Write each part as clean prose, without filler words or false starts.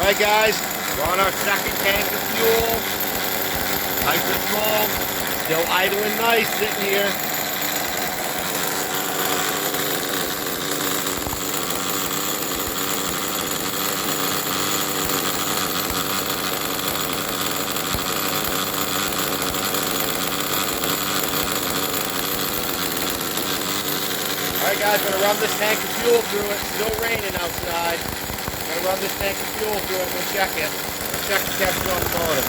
Alright guys, we're on our second tank of fuel. Nice and small. Still idling nice sitting here. Alright guys, we're going to run this tank of fuel through it. It's still raining outside. We're going to run this tank of fuel through it and we'll check it. We'll check the temperature on the motor.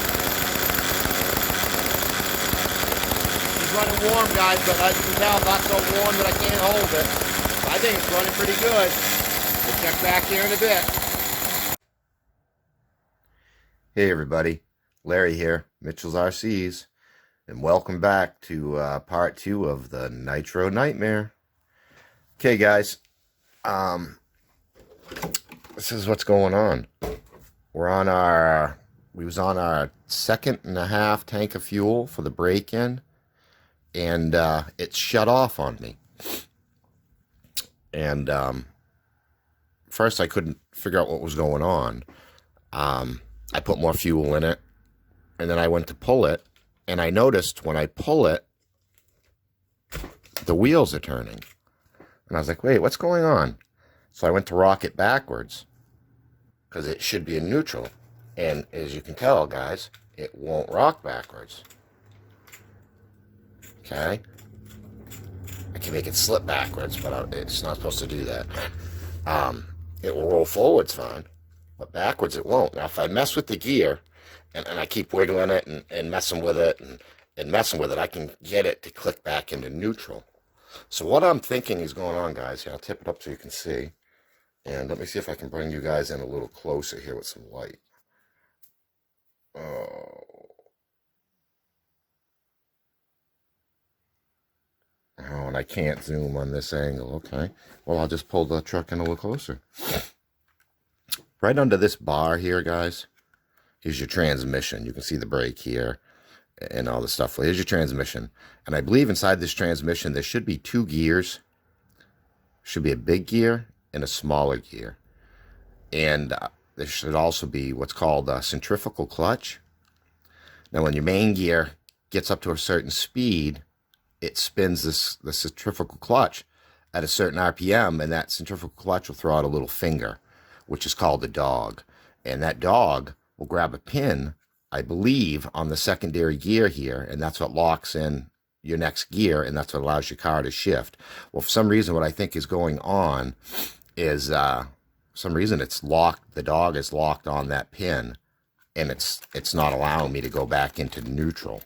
It's running warm guys, but as you can tell, not so warm that I can't hold it. I think it's running pretty good. We'll check back here in a bit. Hey everybody, Larry here, Mitchell's RCs, and welcome back to part 2 of the Nitro Nightmare. Okay guys, this is what's going on. We was on our 2.5 tank of fuel for the break-in, and it shut off on me. And first I couldn't figure out what was going on. I put more fuel in it, and then I went to pull it, and I noticed when I pull it, the wheels are turning. And I was like, wait, what's going on? So I went to rock it backwards, because it should be in neutral. And as you can tell, guys, it won't rock backwards. Okay? I can make it slip backwards, but it's not supposed to do that. It will roll forwards fine, but backwards it won't. Now, if I mess with the gear, and I keep wiggling it and messing with it, and messing with it, I can get it to click back into neutral. So what I'm thinking is going on, guys, here, I'll tip it up so you can see. And let me see if I can bring you guys in a little closer here with some light. Oh, and I can't zoom on this angle. Okay. Well, I'll just pull the truck in a little closer. Right under this bar here, guys, is your transmission. You can see the brake here and all the stuff. Here's your transmission. And I believe inside this transmission, there should be 2 gears. Should be a big gear and a smaller gear. And there should also be what's called a centrifugal clutch. Now, when your main gear gets up to a certain speed, it spins the centrifugal clutch at a certain RPM, and that centrifugal clutch will throw out a little finger, which is called a dog. And that dog will grab a pin, I believe, on the secondary gear here, and that's what locks in your next gear, and that's what allows your car to shift. Well, for some reason, what I think is going on is, for some reason, it's locked. The dog is locked on that pin, and it's not allowing me to go back into neutral.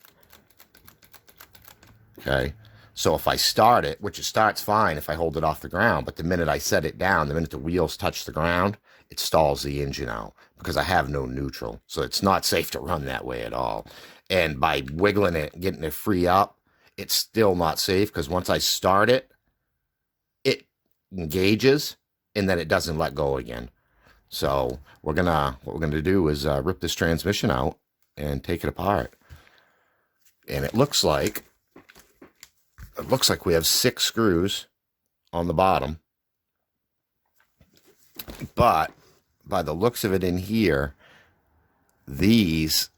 Okay, so if I start it, which it starts fine if I hold it off the ground, but the minute I set it down, the minute the wheels touch the ground, it stalls the engine out because I have no neutral. So it's not safe to run that way at all. And by wiggling it, getting it free up, it's still not safe because once I start it, it engages and then it doesn't let go again. So what we're gonna do is rip this transmission out and take it apart. And it looks like we have 6 screws on the bottom, but by the looks of it in here, these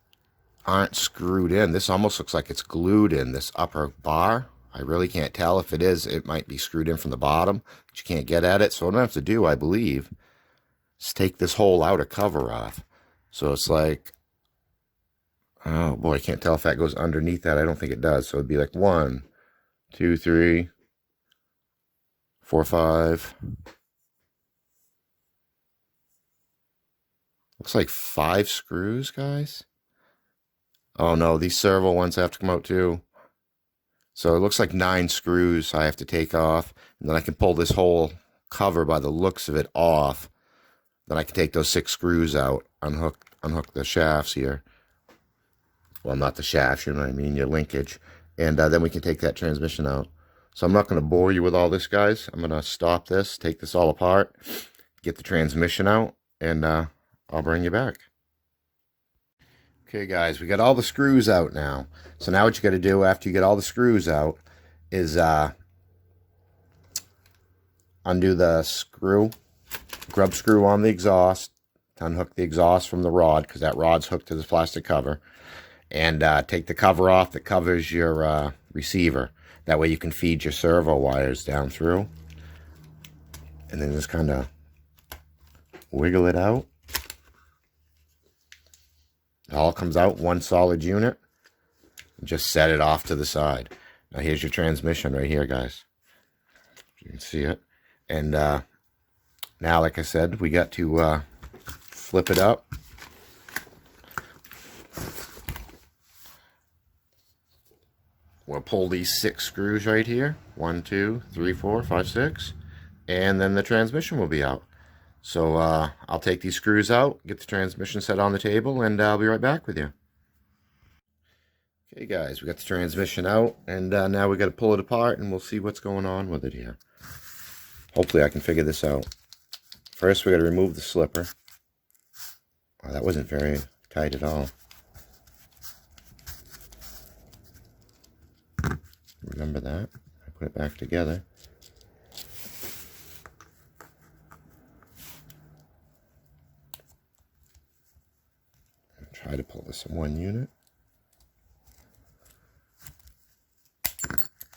aren't screwed in. This almost looks like it's glued in, this upper bar. I really can't tell. If it is, it might be screwed in from the bottom, but you can't get at it. So what I have to do, I believe, is take this whole outer cover off. So it's like, oh boy, I can't tell if that goes underneath that. I don't think it does. So it'd be like 1, 2, 3, 4, 5. Looks like 5 screws, guys. Oh no, these servo ones have to come out too. So it looks like 9 screws I have to take off. And then I can pull this whole cover by the looks of it off. Then I can take those 6 screws out, unhook the shafts here. Well, not the shafts, you know what I mean, your linkage. And then we can take that transmission out. So I'm not going to bore you with all this, guys. I'm going to stop this, take this all apart, get the transmission out, and I'll bring you back. Okay, guys, we got all the screws out now. So now what you got to do after you get all the screws out is undo the screw, grub screw on the exhaust, to unhook the exhaust from the rod, because that rod's hooked to this plastic cover, and take the cover off that covers your receiver. That way you can feed your servo wires down through, and then just kind of wiggle it out. It all comes out one solid unit. Just set it off to the side. Now here's your transmission right here, guys. You can see it. And now, like I said, we got to flip it up. We'll pull these 6 screws right here. 1, 2, 3, 4, 5, 6. And then the transmission will be out. So I'll take these screws out, get the transmission set on the table, and I'll be right back with you. Okay guys, we got the transmission out, and now we got to pull it apart, and we'll see what's going on with it here. Hopefully I can figure this out. First we got to remove the slipper. Oh, that wasn't very tight at all. Remember that. I put it back together. Try to pull this in one unit.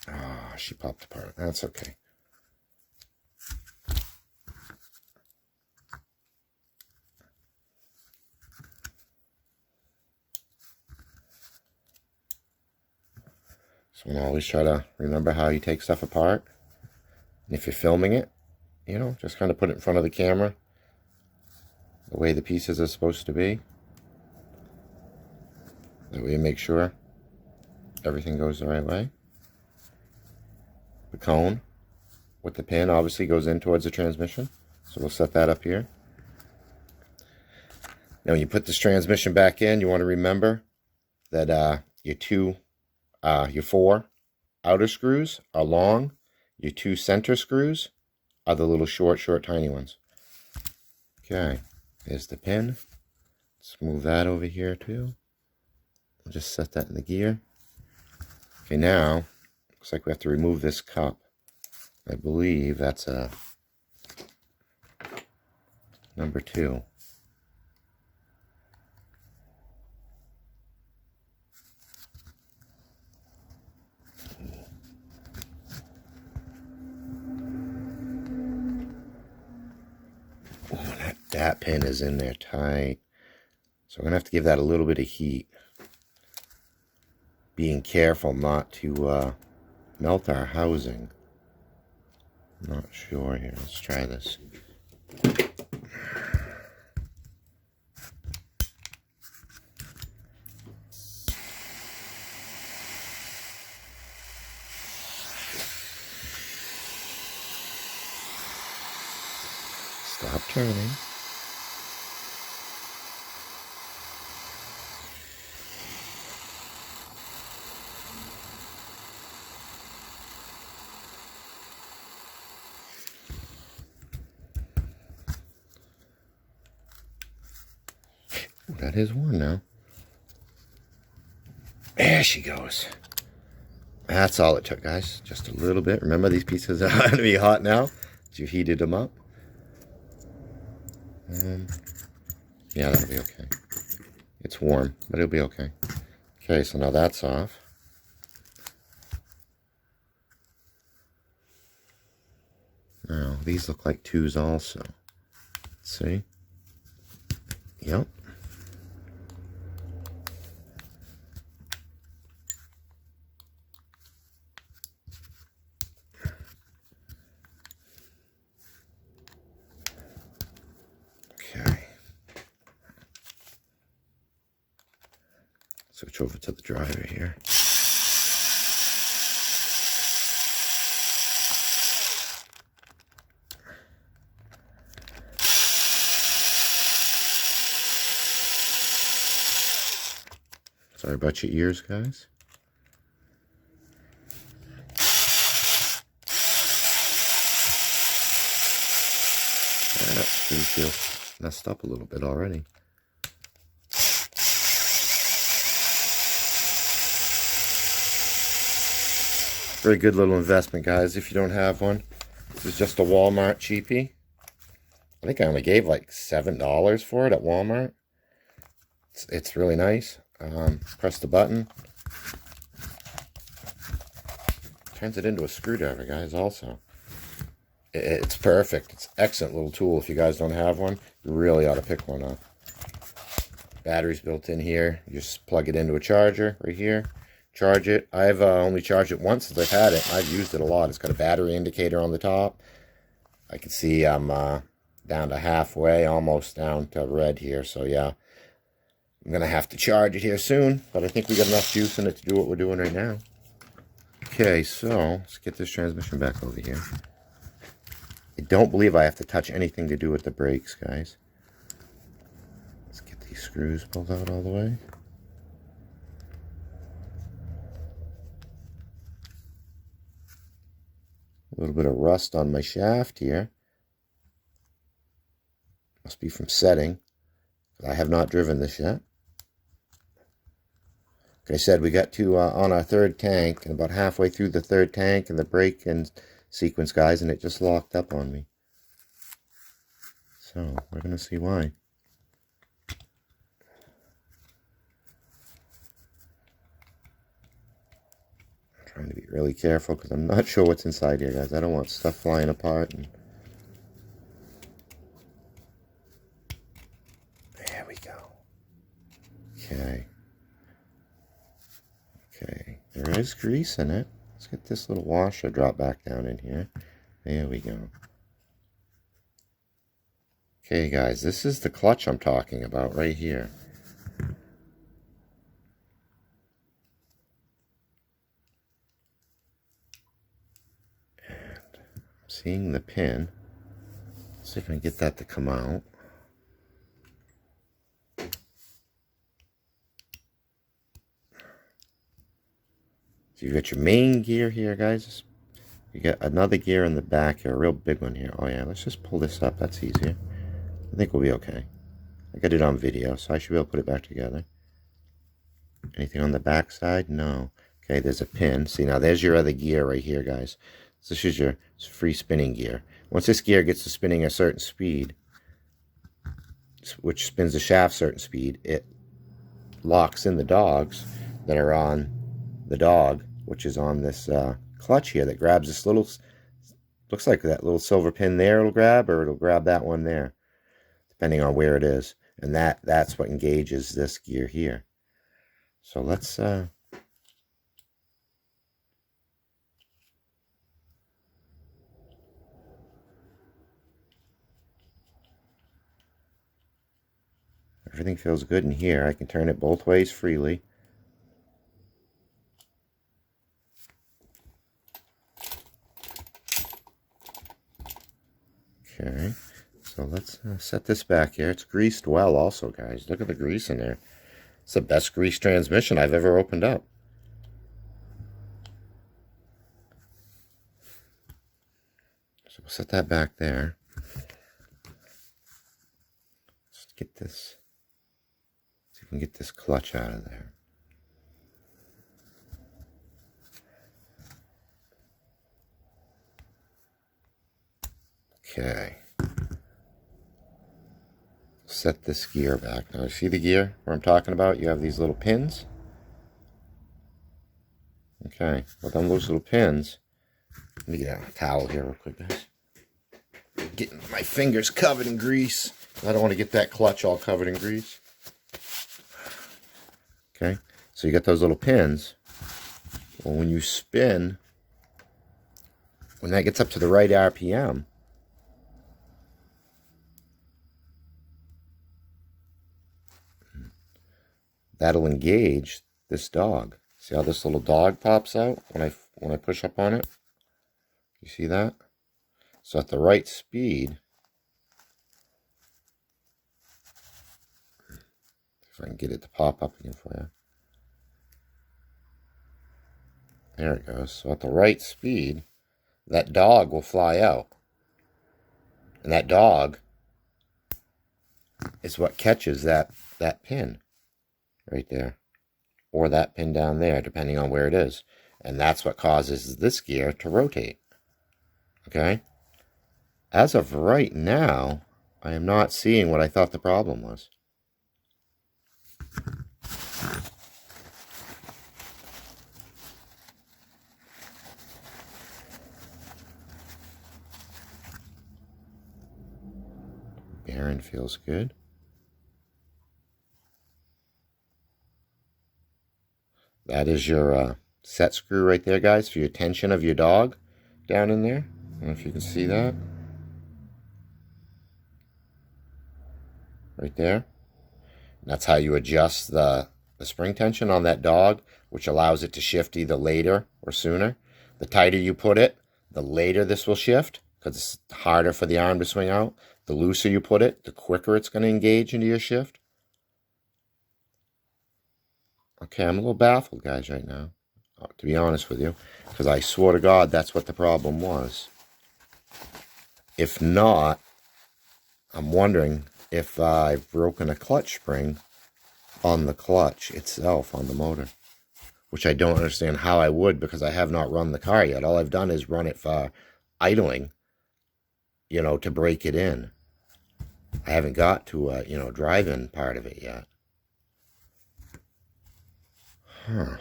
Ah, she popped apart. That's okay. So I always try to remember how you take stuff apart. And if you're filming it, you know, just kind of put it in front of the camera the way the pieces are supposed to be. That way you make sure everything goes the right way. The cone with the pin obviously goes in towards the transmission, so we'll set that up here. Now when you put this transmission back in, you want to remember that your 4 outer screws are long, your 2 center screws are the little short tiny ones. Okay, there's the pin. Let's move that over here too. We'll just set that in the gear. Okay, now looks like we have to remove this cup. I believe that's a number 2. Oh, that pin is in there tight. So we're going to have to give that a little bit of heat. Being careful not to melt our housing. I'm not sure here. Let's try this. Stop turning. That is one now. There she goes. That's all it took, guys. Just a little bit. Remember, these pieces are going to be hot now. You heated them up. Yeah, that'll be okay. It's warm, but it'll be okay. Okay, so now that's off. Now, these look like 2s also. Let's see. Yep. Switch over to the driver here. Sorry about your ears, guys. These feel messed up a little bit already. Very good little investment, guys, if you don't have one. This is just a Walmart cheapie. I think I only gave like $7 for it at Walmart. It's really nice. Press the button. Turns it into a screwdriver, guys, also. It's perfect. It's an excellent little tool. If you guys don't have one, you really ought to pick one up. Battery's built in here. You just plug it into a charger right here. Charge it. I've only charged it once since I've had it. I've used it a lot. It's got a battery indicator on the top. I can see I'm down to halfway, almost down to red here. So yeah, I'm going to have to charge it here soon. But I think we got enough juice in it to do what we're doing right now. Okay, so let's get this transmission back over here. I don't believe I have to touch anything to do with the brakes, guys. Let's get these screws pulled out all the way. A little bit of rust on my shaft here. Must be from setting. I have not driven this yet. Like I said, we got to on our third tank, and about halfway through the third tank and the brake and sequence, guys, and it just locked up on me. So we're going to see why. I'm trying to be really careful because I'm not sure what's inside here, guys. I don't want stuff flying apart. And there we go. Okay. Okay. There is grease in it. Let's get this little washer drop back down in here. There we go. Okay, guys, this is the clutch I'm talking about right here. And I'm seeing the pin. Let's see if I can get that to come out. So you got your main gear here, guys. You got another gear in the back here, a real big one here. Oh yeah, let's just pull this up. That's easier. I think we'll be okay. I got it on video, so I should be able to put it back together. Anything on the back side? No. Okay, there's a pin. See, now there's your other gear right here, guys. So this is your free spinning gear. Once this gear gets to spinning a certain speed, which spins the shaft certain speed, it locks in the dogs that are on the dog, which is on this clutch here that grabs this little, looks like that little silver pin there it'll grab, or it'll grab that one there, depending on where it is. And that's what engages this gear here. So let's everything feels good in here. I can turn it both ways freely. Okay, so let's set this back here. It's greased well also, guys. Look at the grease in there. It's the best grease transmission I've ever opened up. So we'll set that back there. Let's get this, see if we can get this clutch out of there. Okay. Set this gear back. Now, you see the gear where I'm talking about? You have these little pins. Okay. Well, on those little pins, let me get a towel here real quick, guys. Getting my fingers covered in grease. I don't want to get that clutch all covered in grease. Okay. So you got those little pins. Well, when you spin, when that gets up to the right RPM, that'll engage this dog. See how this little dog pops out when I push up on it? You see that? So at the right speed, if I can get it to pop up again for you. There it goes. So at the right speed, that dog will fly out. And that dog is what catches that pin right there, or that pin down there, depending on where it is. And that's what causes this gear to rotate. Okay? As of right now, I am not seeing what I thought the problem was. Bearing feels good. That is your set screw right there, guys, for your tension of your dog down in there. I don't know if you can see that. Right there. That's how you adjust the spring tension on that dog, which allows it to shift either later or sooner. The tighter you put it, the later this will shift, because it's harder for the arm to swing out. The looser you put it, the quicker it's going to engage into your shift. Okay, I'm a little baffled, guys, right now, to be honest with you, because I swore to God that's what the problem was. If not, I'm wondering if I've broken a clutch spring on the clutch itself on the motor, which I don't understand how I would, because I have not run the car yet. All I've done is run it for idling, you know, to break it in. I haven't got to, you know, drive-in part of it yet. Huh.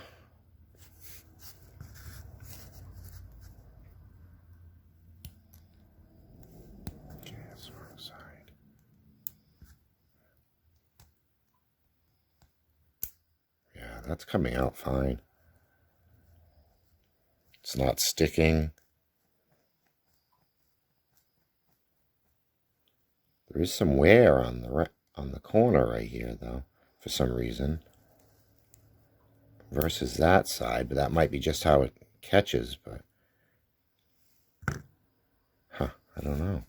Okay, that's the wrong side. Yeah, that's coming out fine. It's not sticking. There is some wear on the corner right here, though, for some reason, versus that side. But that might be just how it catches. But I don't know.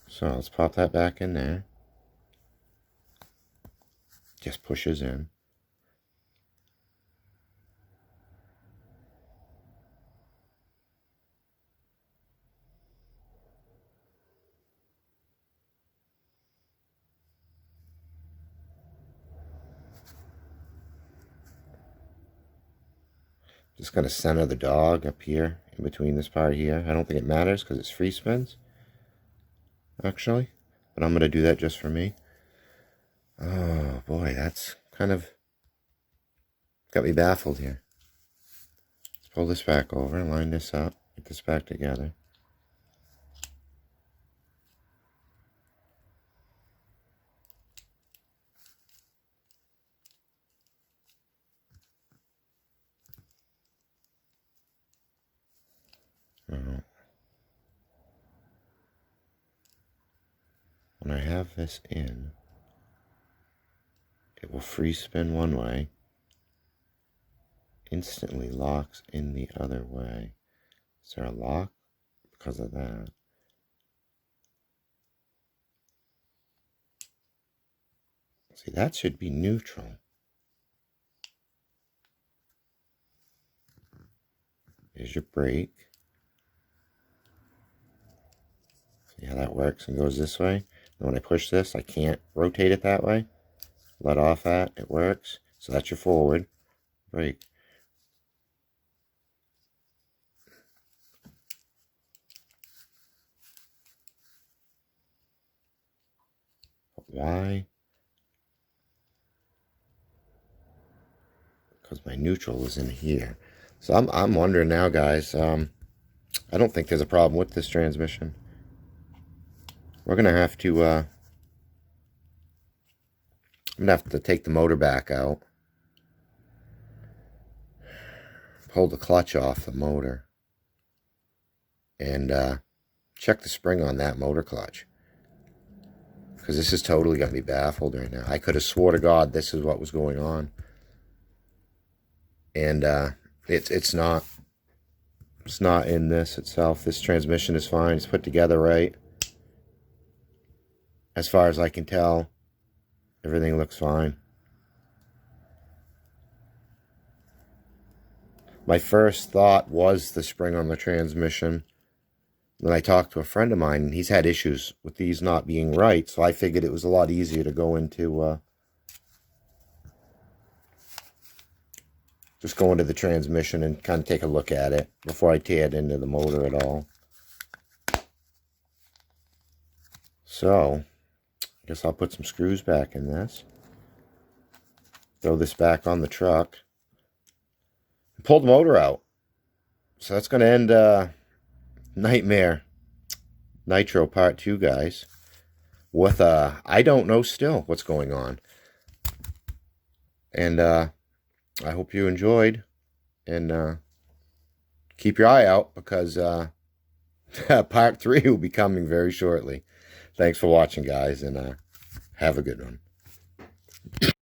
So let's pop that back in there. Just pushes in. Just going to center the dog up here in between this part here. I don't think it matters because it's free spins, actually. But I'm going to do that just for me. Oh, boy, that's kind of got me baffled here. Let's pull this back over, line this up, get this back together. Now, when I have this in, it will free spin one way, instantly locks in the other way. Is there a lock because of that? See, that should be neutral. Here's your brake. See how that works and goes this way? And when I push this, I can't rotate it that way. Let off that, it works. So that's your forward brake. Why? Because my neutral is in here. So I'm wondering now, guys. I don't think there's a problem with this transmission. We're gonna have to. I'm gonna have to take the motor back out, pull the clutch off the motor, and check the spring on that motor clutch. Because this is totally got me baffled right now. I could have swore to God this is what was going on. And it's not. It's not in this itself. This transmission is fine. It's put together right. As far as I can tell, everything looks fine. My first thought was the spring on the transmission. Then I talked to a friend of mine, and he's had issues with these not being right, so I figured it was a lot easier to go into, just go into the transmission and kind of take a look at it before I tear it into the motor at all. So, Guess I'll put some screws back in this. Throw this back on the truck. Pull the motor out. So that's going to end Nightmare Nitro Part 2, guys. With I don't know still what's going on. And I hope you enjoyed. And keep your eye out, because Part 3 will be coming very shortly. Thanks for watching, guys, and have a good one.